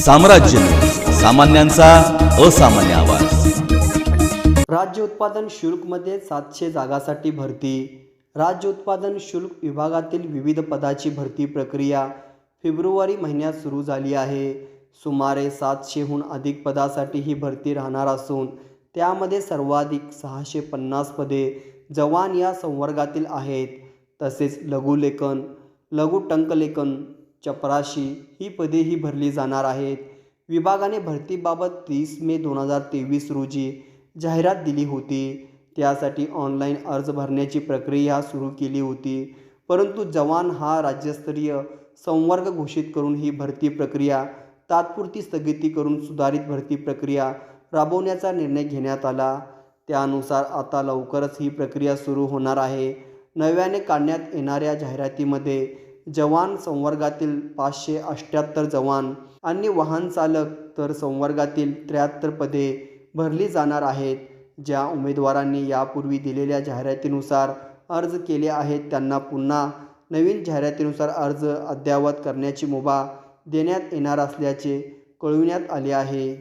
साम्राज्य, सामान्यांचा असामान्य आवाज। राज्य उत्पादन शुल्क मध्ये 700 जागासाठी भरती। राज्य उत्पादन शुल्क विभागातील विविध पदाची भरती प्रक्रिया फेब्रुवारी महिन्यात सुरू झाली आहे। सुमारे 700हून अधिक पदासाठी ही भरती राहणार असून त्यामध्ये सर्वाधिक 650 पदे जवान या संवर्गातील आहेत। तसेच लघुलेखन, लघुटंकलेखन, चपराशी ही पदेही भरली जाणार आहेत। विभागाने भरतीबाबत 30 मे 2023 रोजी जाहिरात दिली होती। त्यासाठी ऑनलाईन अर्ज भरण्याची प्रक्रिया सुरू केली होती, परंतु जवान हा राज्यस्तरीय संवर्ग घोषित करून ही भरती प्रक्रिया तात्पुरती स्थगिती करून सुधारित भरती प्रक्रिया राबवण्याचा निर्णय घेण्यात आला। त्यानुसार आता लवकरच ही प्रक्रिया सुरू होणार आहे। नव्याने काढण्यात येणाऱ्या जाहिरातीमध्ये जवान संवर्गातील 578 जवान आणि वाहन चालक तर संवर्गातील 73 पदे भरली जाणार आहेत। ज्या उमेदवारांनी यापूर्वी दिलेल्या जाहिरातीनुसार अर्ज केले आहेत त्यांना पुन्हा नवीन जाहिरातीनुसार अर्ज अद्ययावत करण्याची मुभा देण्यात येणार असल्याचे कळविण्यात आले आहे।